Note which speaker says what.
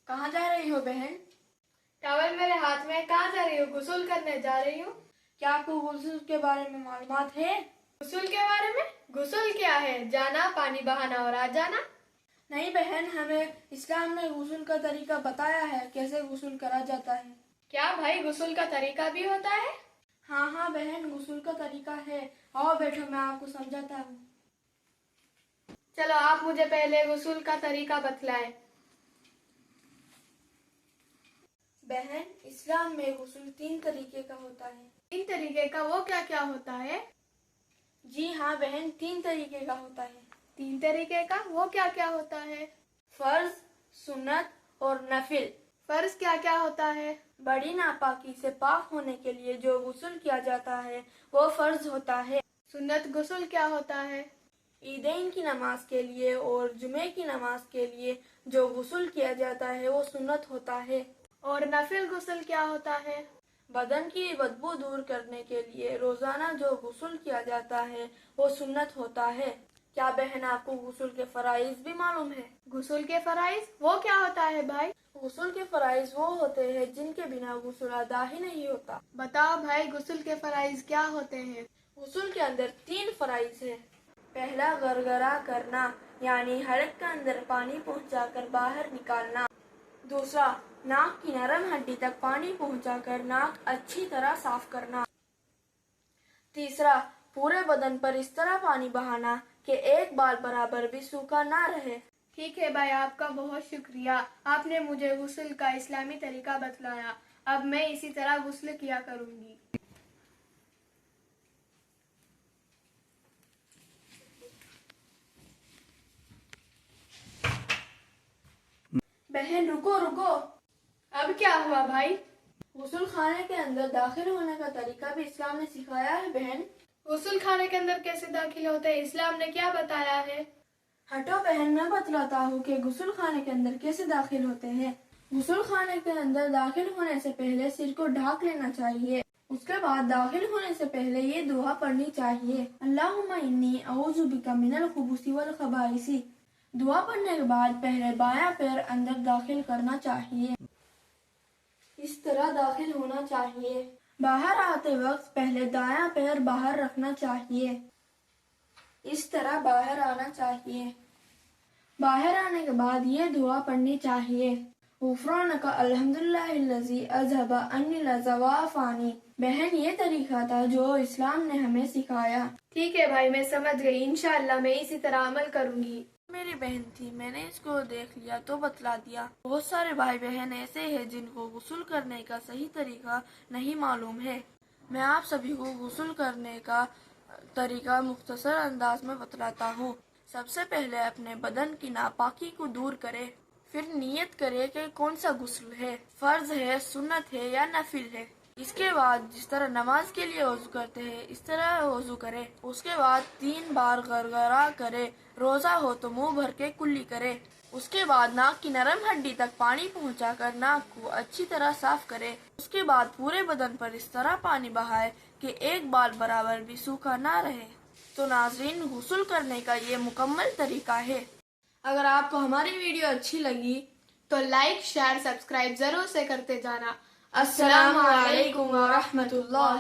Speaker 1: کہاں جا رہی ہو بہن؟
Speaker 2: ٹاول میرے ہاتھ میں. کہاں جا رہی ہو؟ غسل کرنے جا رہی ہوں.
Speaker 1: کیا آپ کو غسل کے بارے میں معلومات ہے؟
Speaker 2: غسل کے بارے میں؟ غسل کیا ہے؟ جانا، پانی بہانا اور آ جانا.
Speaker 1: نہیں بہن، ہمیں اسلام میں غسل کا طریقہ بتایا ہے، کیسے غسل کرا جاتا ہے۔
Speaker 2: کیا بھائی غسل کا طریقہ بھی ہوتا ہے؟
Speaker 1: ہاں بہن، غسل کا طریقہ ہے۔ آؤ بیٹھو، میں آپ کو سمجھاتا ہوں۔
Speaker 2: چلو آپ مجھے پہلے غسل کا طریقہ بتلائیں۔
Speaker 1: بہن، اسلام میں غسل 3 طریقے کا ہوتا ہے۔
Speaker 2: 3 طریقے کا؟ وہ کیا کیا ہوتا ہے؟
Speaker 1: جی ہاں بہن، 3 طریقے کا ہوتا ہے۔
Speaker 2: 3 طریقے کا؟ وہ کیا کیا ہوتا ہے؟
Speaker 1: فرض، سنت اور نفل۔
Speaker 2: فرض کیا کیا ہوتا ہے؟
Speaker 1: بڑی ناپاکی سے پاک ہونے کے لیے جو غسل کیا جاتا ہے وہ فرض ہوتا ہے۔
Speaker 2: سنت غسل کیا ہوتا ہے؟
Speaker 1: عیدین کی نماز کے لیے اور جمعے کی نماز کے لیے جو غسل کیا جاتا ہے وہ سنت ہوتا ہے۔
Speaker 2: اور نفل غسل کیا ہوتا ہے؟
Speaker 1: بدن کی بدبو دور کرنے کے لیے روزانہ جو غسل کیا جاتا ہے وہ سنت ہوتا ہے۔ کیا بہن آپ کو غسل کے فرائض بھی معلوم ہے؟
Speaker 2: غسل کے فرائض؟ وہ کیا ہوتا ہے بھائی؟
Speaker 1: غسل کے فرائض وہ ہوتے ہیں جن کے بنا غسل ادا ہی نہیں ہوتا۔
Speaker 2: بتاؤ بھائی، غسل کے فرائض کیا ہوتے ہیں؟
Speaker 1: غسل کے اندر 3 فرائض ہیں۔ پہلا غرغرہ کرنا، یعنی حلق کے اندر پانی پہنچا کر باہر نکالنا۔ دوسرا، ناک کی نرم ہڈی تک پانی پہنچا کر ناک اچھی طرح صاف کرنا۔ تیسرا، پورے بدن پر اس طرح پانی بہانا کہ ایک بال برابر بھی سوکھا نہ رہے۔
Speaker 2: ٹھیک ہے بھائی، آپ کا بہت شکریہ۔ آپ نے مجھے غسل کا اسلامی طریقہ بتلایا۔ اب میں اسی طرح غسل کیا کروں گی۔
Speaker 1: بہن رکو۔
Speaker 2: اب کیا ہوا بھائی؟
Speaker 1: غسل خانے کے اندر داخل ہونے کا طریقہ بھی اسلام نے سکھایا ہے بہن۔
Speaker 2: غسل خانے کے اندر کیسے داخل ہوتے ہیں؟ اسلام نے کیا بتایا ہے؟
Speaker 1: ہٹو بہن، میں بتلاتا ہوں کہ غسل خانے کے اندر کیسے داخل ہوتے ہیں۔ غسل خانے کے اندر داخل ہونے سے پہلے سر کو ڈھانک لینا چاہیے۔ اس کے بعد داخل ہونے سے پہلے یہ دعا پڑھنی چاہیے، اللہم انی اعوذ بک من الخبث والخبائث۔ دعا پڑھنے کے بعد پہلے بایاں پیر اندر داخل کرنا چاہیے۔ اس طرح داخل ہونا چاہیے۔ باہر آتے وقت پہلے دایاں پیر باہر رکھنا چاہیے۔ اس طرح باہر آنا چاہیے۔ باہر آنے کے بعد یہ دعا پڑھنی چاہیے، غفرانک الحمدللہ الذی اذھب عنی العذا وعافانی۔ بہن، یہ طریقہ تھا جو اسلام نے ہمیں سکھایا۔
Speaker 2: ٹھیک ہے بھائی، میں سمجھ گئی۔ انشاءاللہ میں اسی طرح عمل کروں گی۔
Speaker 1: میری بہن تھی، میں نے اس کو دیکھ لیا تو بتلا دیا۔ بہت سارے بھائی بہن ایسے ہیں جن کو غسل کرنے کا صحیح طریقہ نہیں معلوم ہے۔ میں آپ سبھی کو غسل کرنے کا طریقہ مختصر انداز میں بتلاتا ہوں۔ سب سے پہلے اپنے بدن کی ناپاکی کو دور کرے، پھر نیت کرے کہ کون سا غسل ہے، فرض ہے، سنت ہے یا نفل ہے۔ اس کے بعد جس طرح نماز کے لیے وضو کرتے ہیں اس طرح وضو کرے۔ اس کے بعد 3 بار غرغرہ کرے، روزہ ہو تو منہ بھر کے کلی کرے۔ اس کے بعد ناک کی نرم ہڈی تک پانی پہنچا کر ناک کو اچھی طرح صاف کرے۔ اس کے بعد پورے بدن پر اس طرح پانی بہائے کہ ایک بال برابر بھی سوکھا نہ رہے۔ تو ناظرین، غسل کرنے کا یہ مکمل طریقہ ہے۔ اگر آپ کو ہماری ویڈیو اچھی لگی
Speaker 2: تو لائک، شیئر، سبسکرائب ضرور سے کرتے جانا۔
Speaker 1: السلام علیکم ورحمۃ اللہ۔